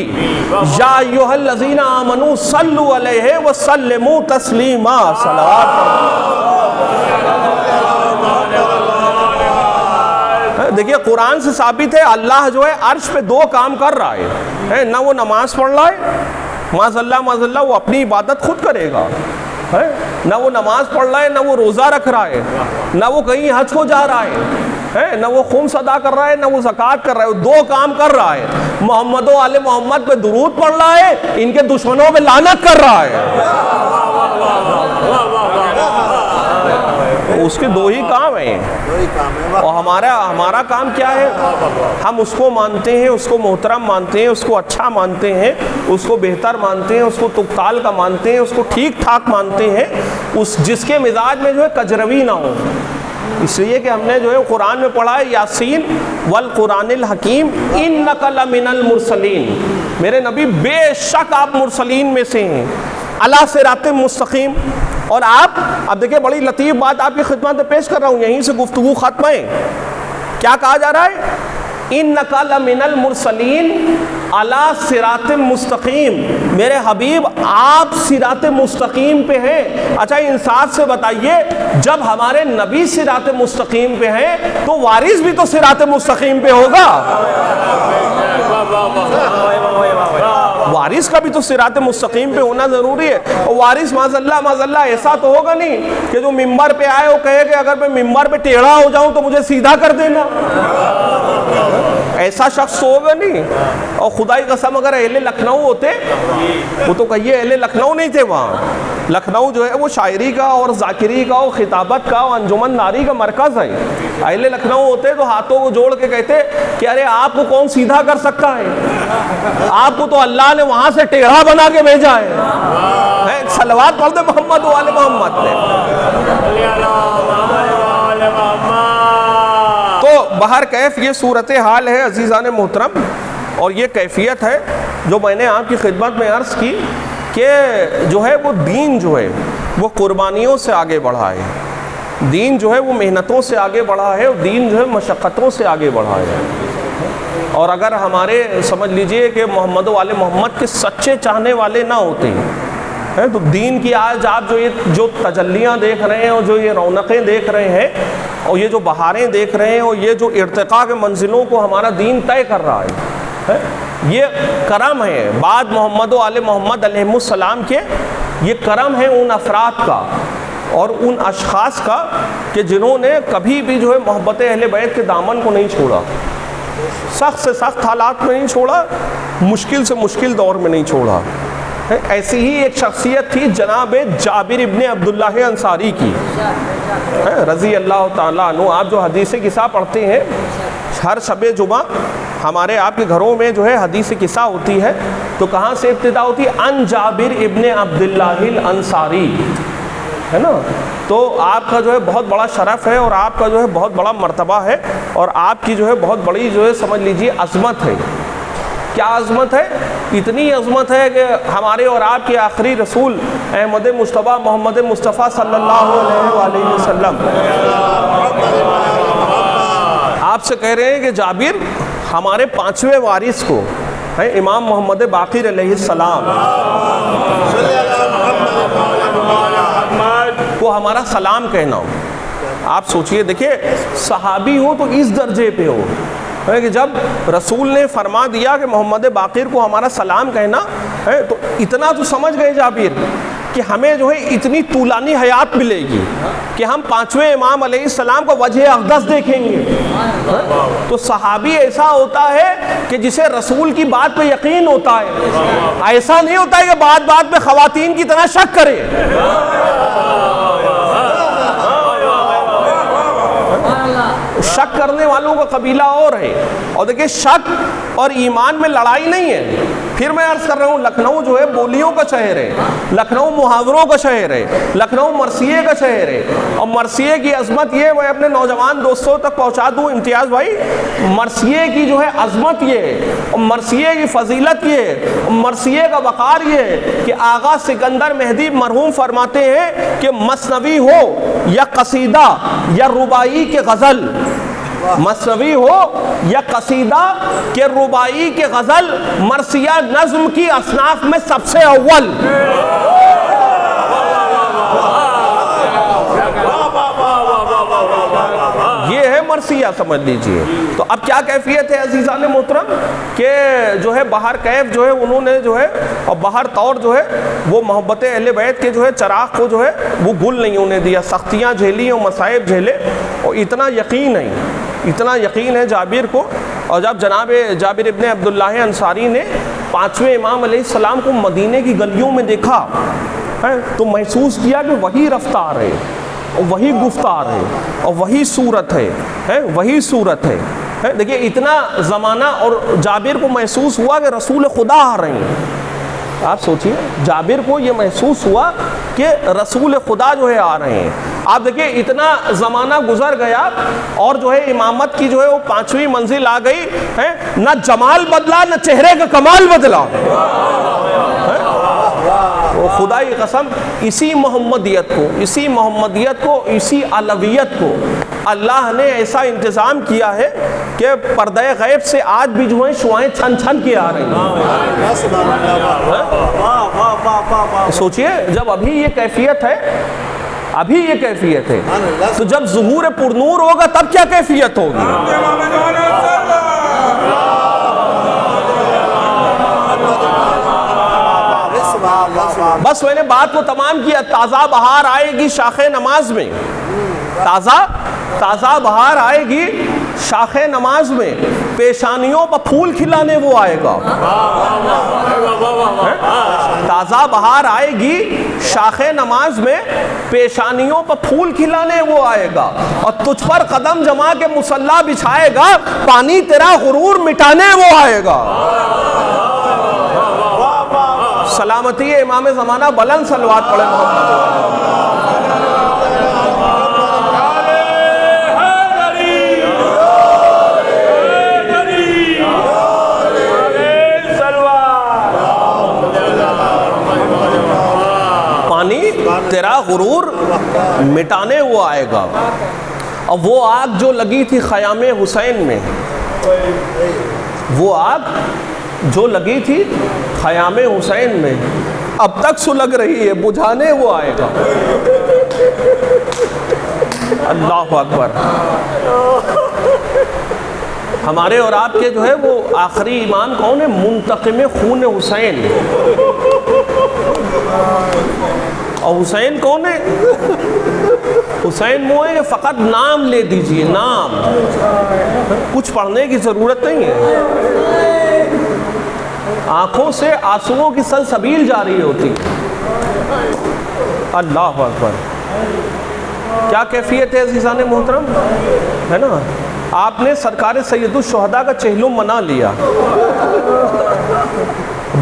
S1: یا ایھا الذین آمنوا صلوا علیہ وسلموا تسلیما۔ دیکھیے قرآن سے ثابت ہے اللہ جو ہے عرش پہ دو کام کر رہا ہے، نہ وہ نماز پڑھ رہا ہے، معاذ اللہ وہ اپنی عبادت خود کرے گا، نہ وہ نماز پڑھ رہا ہے، نہ وہ روزہ رکھ رہا ہے، نہ وہ کہیں حج کو جا رہا ہے، نہ وہ خمس ادا کر رہا ہے، نہ وہ زکوٰۃ کر رہا ہے، وہ دو کام کر رہا ہے۔ محمد و آل محمد پہ درود پڑھ رہا ہے، ان کے دشمنوں پہ لعنت کر رہا ہے۔ اس کے دو ہی کام ہیں، اور ہمارا کام کیا ہے؟ ہم اس کو مانتے ہیں، اس کو محترم مانتے ہیں، اس کو اچھا مانتے ہیں، اس کو بہتر مانتے ہیں، اس کو تقال کا مانتے ہیں، اس کو ٹھیک ٹھاک مانتے ہیں، جس کے مزاج میں جو ہے کجروی نہ ہو۔ اس لیے کہ ہم نے جو ہے قرآن میں پڑھا ہے یاسین والقرآن الحکیم انک لمن المرسلین، میرے نبی بے شک آپ مرسلین میں سے ہیں، علی صراط مستقیم۔ اور آپ اب دیکھیں بڑی لطیف بات آپ کی خدمت میں پیش کر رہا ہوں، یہیں سے گفتگو ختم ہے۔ کیا کہا جا رہا ہے؟ انک لمن المرسلین علی صراط مستقیم، میرے حبیب آپ صراط مستقیم پہ ہیں۔ اچھا انصاف سے بتائیے جب ہمارے نبی صراط مستقیم پہ ہیں تو وارث بھی تو صراط مستقیم پہ ہوگا، وارث کا بھی تو صراط مستقیم پہ ہونا ضروری ہے۔ اور وارث معاذ اللہ ایسا تو ہوگا نہیں کہ جو ممبر پہ آئے وہ کہے کہ اگر میں ممبر پہ ٹیڑھا ہو جاؤں تو مجھے سیدھا کر دینا، ایسا شخص تو ہوگا نہیں. اور خدا کی قسم اگر اہل لکھنؤ ہوتے, وہ تو کہیے اہل لکھنؤ نہیں تھے وہاں. لکھنؤ جو ہے وہ شاعری کا اور ذاکری کا اور خطابت کا اور انجمن ناری کا مرکز ہے. اہل لکھنؤ ہوتے تو ہاتھوں کو جوڑ کے کہتے کہ ارے آپ کو کون سیدھا کر سکتا ہے, آپ کو تو اللہ نے وہاں سے ٹیڑھا بنا کے بھیجا ہے. صلوات پڑھ دے محمد و آل محمد نے. تو بہر کیف یہ صورتحال ہے عزیزان محترم, اور یہ کیفیت ہے جو میں نے آپ کی خدمت میں عرض کی کہ جو ہے وہ دین جو ہے وہ قربانیوں سے آگے بڑھا ہے, دین جو ہے وہ محنتوں سے آگے بڑھا ہے, اور دین جو ہے مشقتوں سے آگے بڑھا ہے. اور اگر ہمارے سمجھ لیجئے کہ محمد و آل محمد کے سچے چاہنے والے نہ ہوتے ہیں تو دین کی آج آپ جو تجلیاں دیکھ رہے ہیں اور جو یہ رونقیں دیکھ رہے ہیں اور یہ جو بہاریں دیکھ رہے ہیں اور یہ جو ارتقاء کے منزلوں کو ہمارا دین طے کر رہا ہے, یہ کرم ہے بعد محمد و آل محمد علیہ السلام کے. یہ کرم ہے ان افراد کا اور ان اشخاص کا کہ جنہوں نے کبھی بھی جو ہے محبت اہل بیت کے دامن کو نہیں چھوڑا, سخت سے سخت حالات میں نہیں چھوڑا, مشکل سے مشکل دور میں نہیں چھوڑا. ایسی ہی ایک شخصیت تھی جناب جابر ابن عبداللہ انصاری کی رضی اللہ تعالیٰ عنہ. آپ جو حدیث قصہ پڑھتے ہیں ہر شب جمعہ ہمارے آپ کے گھروں میں جو ہے حدیث قصہ ہوتی ہے, تو کہاں سے ابتدا ہوتی ہے؟ ان جابر ابن عبداللہ الانصاری, ہے نا. تو آپ کا جو ہے بہت بڑا شرف ہے اور آپ کا جو ہے بہت بڑا مرتبہ ہے, اور آپ کی جو ہے بہت بڑی جو ہے سمجھ لیجیے عظمت ہے. کیا عظمت ہے؟ اتنی عظمت ہے کہ ہمارے اور آپ کے آخری رسول احمد مصطفیٰ محمد مصطفیٰ صلی اللہ علیہ وآلہ وسلم آپ سے کہہ رہے ہیں کہ جابر ہمارے 5ویں وارث کو امام محمد باقر علیہ السلام کو ہمارا سلام کہنا ہو. آپ سوچئے, دیکھیں صحابی ہو تو اس درجے پہ ہو کہ جب رسول نے فرما دیا کہ محمد باقر کو ہمارا سلام کہنا ہے, تو اتنا تو سمجھ گئے جابر کہ ہمیں جو ہے اتنی طولانی حیات ملے گی کہ ہم 5ویں امام علیہ السلام کو وجہ اقدس دیکھیں گے. تو صحابی ایسا ہوتا ہے کہ جسے رسول کی بات پہ یقین ہوتا ہے, ایسا نہیں ہوتا ہے کہ بات بات پہ خواتین کی طرح شک کرے. شک کرنے والوں کا قبیلہ اور ہے. اور دیکھیں شک اور ایمان میں لڑائی نہیں ہے. پھر میں عرض کر رہا ہوں لکھنؤ جو ہے بولیوں کا شہر ہے, لکھنؤ محاوروں کا شہر ہے, لکھنؤ مرثیے کا شہر ہے. اور مرثیے کی عظمت یہ میں اپنے نوجوان دوستوں تک پہنچا دوں امتیاز بھائی, مرثیے کی جو ہے عظمت یہ ہے, اور مرثیے کی فضیلت یہ ہے, مرثیے کا وقار یہ ہے کہ آغا سکندر مہدی مرحوم فرماتے ہیں کہ مثنوی ہو یا قصیدہ یا رباعی کے غزل, مثنوی ہو یا قصیدہ کے رباعی کے غزل مرثیہ نظم کی اصناف میں سب سے اول. یہ ہے مرثیہ سمجھ لیجئے. تو اب کیا کیفیت ہے عزیزان محترم کہ جو ہے بہر کیف جو ہے انہوں نے جو ہے اور بہر طور جو ہے وہ محبت اہل بیت کے جو ہے چراغ کو جو ہے وہ گل نہیں ہونے دیا, سختیاں جھیلی اور مصائب جھیلے. اور اتنا یقین ہے جابر کو. اور جب جناب جابر ابن عبداللہ انصاری نے 5ویں امام علیہ السلام کو مدینے کی گلیوں میں دیکھا تو محسوس کیا کہ وہی رفتار ہے اور وہی گفتار ہے اور وہی صورت ہے, دیکھیے اتنا زمانہ اور جابر کو محسوس ہوا کہ رسول خدا آ رہے ہیں. آپ سوچئے جابر کو یہ محسوس ہوا کہ رسول خدا جو ہے آ رہے ہیں. آپ دیکھیں اتنا زمانہ گزر گیا اور جو ہے امامت کی جو ہے وہ 5ویں منزل آ گئی ہے, نہ جمال بدلا نہ چہرے کا کمال بدلا. خدا کی قسم اسی محمدیت کو اسی علویت کو اللہ نے ایسا انتظام کیا ہے کہ پردہ غیب سے آج بھی جو ہیں شعائیں چھن چھن کے آ رہی ہیں. سوچئے جب ابھی یہ کیفیت ہے تو جب ظہور پرنور ہوگا تب کیا کیفیت ہوگی. بس میں نے بات کو تمام کیا. تازہ بہار آئے گی شاخ نماز میں, تازہ بہار آئے گی شاخ نماز میں, پیشانیوں پر پھول کھلانے وہ آئے گا. تازہ بہار آئے گی شاخ نماز میں، پیشانیوں پر پھول کھلانے وہ آئے گا، اور تجھ پر قدم جما کے مصلی بچھائے گا، پانی تیرا غرور مٹانے وہ آئے گا. سلامتی امام زمانہ، بلند صلوات پڑھے محمد. تیرا غرور مٹانے وہ آئے گا. اور وہ آگ جو لگی تھی خیام حسین میں، وہ آگ جو لگی تھی خیام حسین میں اب تک سلگ رہی ہے، بجھانے وہ آئے گا. اللہ اکبر. ہمارے اور آپ کے جو ہے وہ آخری امام کون ہے؟ منتقم خون حسین. اور حسین کون ہے؟ حسین وہ ہے کہ فقط نام لے دیجئے، نام، کچھ پڑھنے کی ضرورت نہیں ہے. آنکھوں سے آنسوؤں کی سلسبیل جاری ہوتی. اللہ اکبر. کیا کیفیت ہے عزیزان محترم، ہے نا؟ آپ نے سرکار سید الشہداء کا چہلم منا لیا،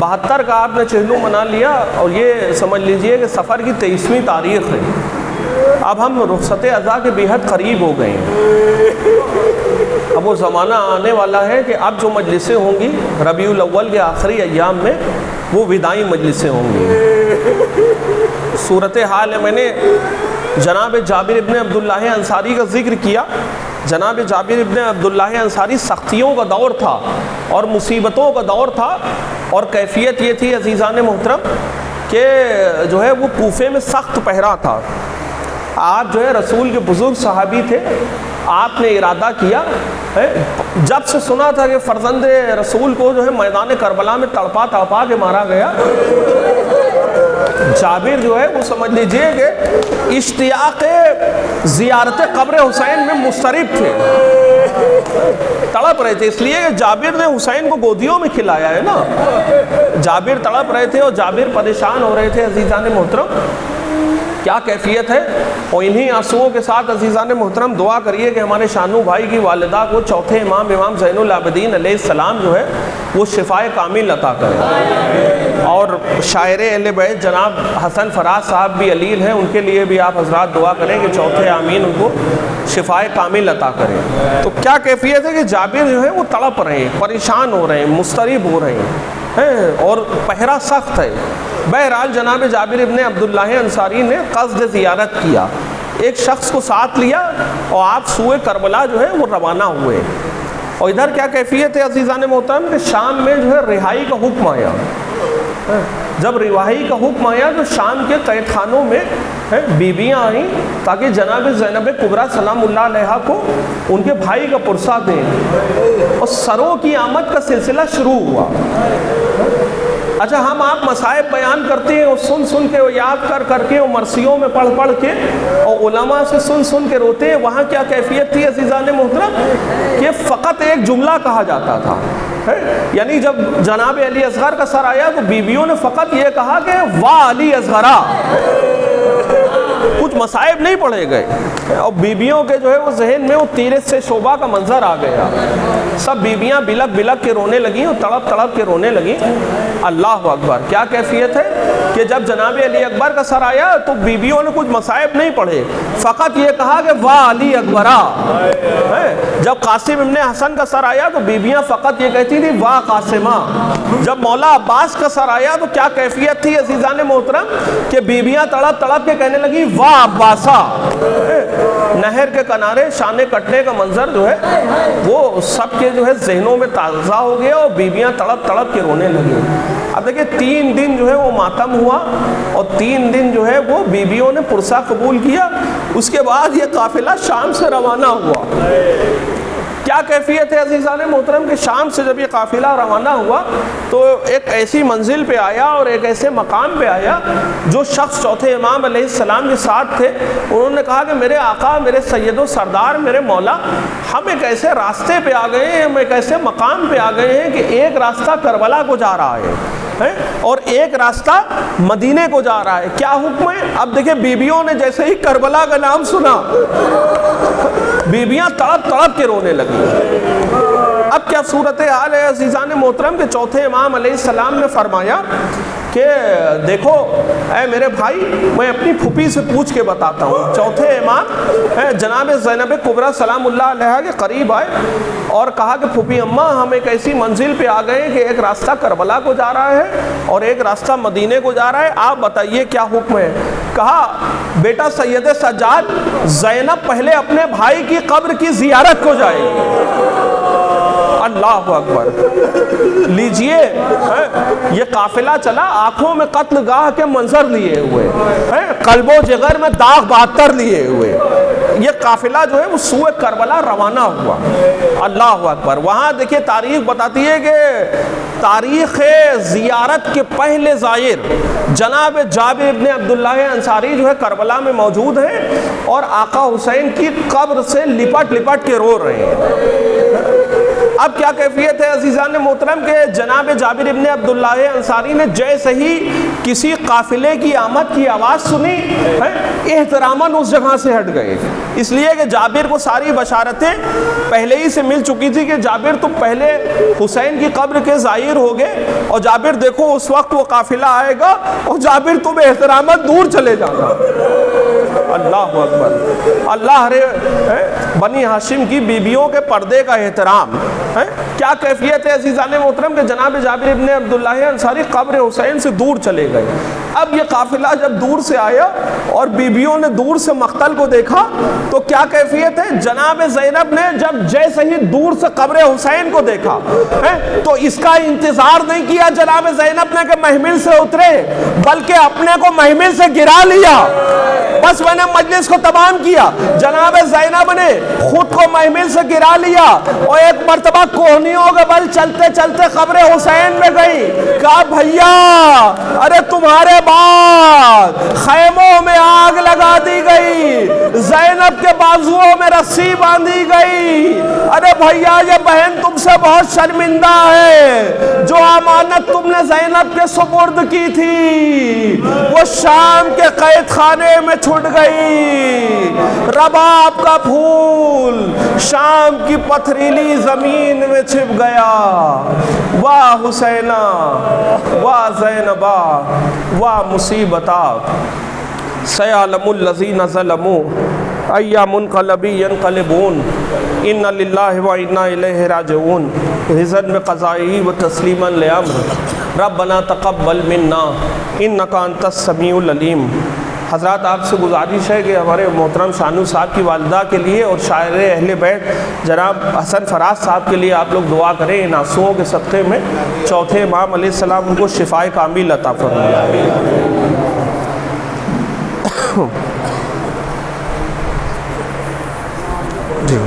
S1: 72 کا آپ نے چہلم منا لیا، اور یہ سمجھ لیجئے کہ سفر کی 23ویں تاریخ ہے. اب ہم رخصت عزا کے بے حد قریب ہو گئے ہیں. اب وہ زمانہ آنے والا ہے کہ اب جو مجلسیں ہوں گی ربیع الاول کے آخری ایام میں، وہ وداعی مجلسیں ہوں گی. صورتحال ہے، میں نے جناب جابر ابن عبداللہ انصاری کا ذکر کیا. جناب جابر ابن عبداللہ انصاری سختیوں کا دور تھا اور مصیبتوں کا دور تھا، اور کیفیت یہ تھی عزیزان محترم کہ جو ہے وہ کوفے میں سخت پہرا تھا. آپ جو ہے رسول کے بزرگ صحابی تھے. آپ نے ارادہ کیا، جب سے سنا تھا کہ فرزند رسول کو جو ہے میدان کربلا میں تڑپا تڑپا کے مارا گیا، جابر جو ہے وہ سمجھ لیجئے کہ اشتیاق زیارت قبر حسین میں مضطرب تھے، تڑپ رہے تھے. اس لیے کہ جابر نے حسین کو گودیوں میں کھلایا ہے نا. جابر تڑپ رہے تھے اور جابر پریشان ہو رہے تھے عزیزان محترم. کیا کیفیت ہے. اور انہی آنسوؤں کے ساتھ عزیزان محترم دعا کریے کہ ہمارے شانو بھائی کی والدہ کو چوتھے امام زین العابدین علیہ السلام جو ہے وہ شفائے کامل عطا کرے. اور شاعر اہل بیت جناب حسن فراز صاحب بھی علیل ہیں، ان کے لیے بھی آپ حضرات دعا کریں کہ چوتھے آمین ان کو شفائے کامل عطا کریں. تو کیا کیفیت ہے کہ جابر جو ہے وہ تڑپ رہے ہیں، پریشان ہو رہے ہیں، مضطرب ہو رہے ہیں، اور پہرا سخت ہے. بہرحال جناب جابر ابن عبداللہ انصاری نے قصد زیارت کیا، ایک شخص کو ساتھ لیا، اور آپ سوئے کربلا جو ہے وہ روانہ ہوئے. اور ادھر کیا کیفیت ہے عزیزان محترم کہ شام میں جو ہے رہائی کا حکم آیا. جب رہائی کا حکم آیا تو شام کے قید خانوں میں بیویاں آئیں تاکہ جناب زینب کبریٰ سلام اللہ علیہا کو ان کے بھائی کا پرسہ دیں، اور سروں کی آمد کا سلسلہ شروع ہوا. اچھا، ہم آپ مصائب بیان کرتے ہیں اور سن کے اور یاد کر کے اور مرثیوں میں پڑھ کے اور علماء سے سن کے روتے ہیں. وہاں کیا کیفیت تھی عزیزان محترم کہ فقط ایک جملہ کہا جاتا تھا. یعنی جب جناب علی اصغر کا سر آیا تو بیویوں نے فقط یہ کہا کہ واہ علی اصغرا، کچھ مصائب نہیں پڑھے گئے. اور بیویوں کے جو ہے وہ ذہن میں وہ تیرے سے شعبہ کا منظر آ گیا. سب بیویاں بلک کے رونے لگیں اور تڑپ کے رونے لگیں. اللہ اکبر. کیا کیفیت ہے کہ جب جناب علی اکبر کا سر آیا تو بیویوں نے کچھ مصائب نہیں پڑھے، فقط یہ کہا کہ واہ علی اکبرا. جب قاسم ابن حسن کا سر آیا تو بیویاں فقط یہ کہتی تھی واہ قاسمہ. جب مولا عباس کا سر آیا تو کیا کیفیت تھی عزیزان محترم کہ بیویاں تڑپ کے کہنے لگی واہ عباسا. نہر کے کنارے شانے کٹنے کا منظر جو ہے وہ سب کے جو ہے ذہنوں میں تازہ ہو گیا اور بیویاں تڑپ کے رونے لگی. اب دیکھیں 3 دن جو ہے وہ ماتم ہوا اور 3 دن جو ہے وہ بیویوں نے پرسہ قبول کیا. اس کے بعد یہ قافلہ شام سے روانہ ہوا. کیا کیفیت ہے عزیزان محترم کہ شام سے جب یہ قافلہ روانہ ہوا تو ایک ایسی منزل پہ آیا اور ایک ایسے مقام پہ آیا جو شخص چوتھے امام علیہ السلام کے ساتھ تھے، انہوں نے کہا کہ میرے آقا، میرے سید و سردار، میرے مولا، ہم ایک ایسے راستے پہ آ گئے ہیں، ہم ایک ایسے مقام پہ آ گئے ہیں کہ ایک راستہ کربلا کو جا رہا ہے اور ایک راستہ مدینے کو جا رہا ہے، کیا حکم ہے؟ اب دیکھیں بیویوں نے جیسے ہی کربلا کا نام سنا، بیویاں تڑپ تڑپ کے رونے لگی۔ اب کیا صورتحال ہے عزیزان محترم کہ چوتھے امام علیہ السلام نے فرمایا کہ دیکھو اے میرے بھائی، میں اپنی پھوپھی سے پوچھ کے بتاتا ہوں۔ چوتھے امام جناب زینب کبریٰ سلام اللہ علیہا کے قریب آئے اور کہا کہ پھوپھی اماں، ہم ایک ایسی منزل پہ آ گئے کہ ایک راستہ کربلا کو جا رہا ہے اور ایک راستہ مدینے کو جا رہا ہے، آپ بتائیے کیا حکم ہے؟ کہا بیٹا سید سجاد، زینب پہلے اپنے بھائی کی قبر کی زیارت کو جائے گی۔ اللہ اکبر، لیجئے یہ قافلہ چلا آنکھوں میں قتل گاہ کے منظر لیے ہوئے، قلب و جگر میں داغ 72 لیے ہوئے، یہ قافلہ جو ہے وہ سوئے کربلا روانہ ہوا۔ اللہ اکبر۔ وہاں دیکھیں تاریخ بتاتی ہے کہ تاریخ زیارت کے پہلے زائر جناب جابر ابن عبداللہ انصاری جو ہے کربلا میں موجود ہیں اور آقا حسین کی قبر سے لپٹ لپٹ کے رو رہے ہیں۔ اب کیا کیفیت ہے عزیزان محترم کہ جناب جابر ابن عبداللہ انصاری نے جیسے ہی کسی قافلے کی آمد کی آواز سنی، احتراماً اس جگہ سے ہٹ گئے، اس لیے کہ جابر کو ساری بشارتیں پہلے ہی سے مل چکی تھی کہ جابر تم پہلے حسین کی قبر کے زائر ہوگے اور جابر دیکھو اس وقت وہ قافلہ آئے گا اور جابر تم احتراماً دور چلے جانا۔ اللہ اکبر۔ اللہ رے بنی ہاشم کی بیویوں کے پردے کا احترام، کیا کیفیت ہے عزیزان محترم کہ جناب جابر ابن عبداللہ انصاری قبر حسین سے دور چلے گئے۔ اب یہ قافلہ جب دور سے آیا اور بیویوں نے دور سے مقتل کو دیکھا تو کیا کیفیت ہے؟ جناب زینب نے جب جیسے ہی دور سے قبر حسین کو دیکھا تو اس کا انتظار نہیں کیا جناب زینب نے کہ محمل سے اترے، بلکہ اپنے کو محمل سے گرا لیا، بس میں نے مجلس کو تمام کیا۔ جناب زینب نے خود کو محمل سے گرا لیا اور ایک مرتبہ کوہنیوں کے بل چلتے چلتے قبر حسین میں گئی، کہا بھیا ارے تمہارے بعد خیموں میں آگ لگا دی گئی، زینب کے بازوؤں میں رسی باندھی گئی، ارے بھیا یہ بہن تم سے بہت شرمندہ ہے، جو امانت تم نے زینب کے سپرد کی تھی وہ شام کے قید خانے میں چھٹ گئی، رباب کا پھول شام کی پتھریلی زمین میں چھپ گیا، واہ حسینہ واہ زینبہ واہ مصیبتہ، سیعلم الذین ظلموا ای منقلب ینقلبون، ان للہ و انا الیہ راجعون، رضاً بقضائہ و تسلیما لامر، ربنا تقبل منا انک انت السمیع العلیم۔ حضرات آپ سے گزارش ہے کہ ہمارے محترم شانو صاحب کی والدہ کے لیے اور شاعر اہل بیت جناب حسن فراز صاحب کے لیے آپ لوگ دعا کریں، ان آنسوؤں کے صدقے میں چوتھے امام علیہ السلام ان کو شفائے کامل عطا فرمائے۔ جی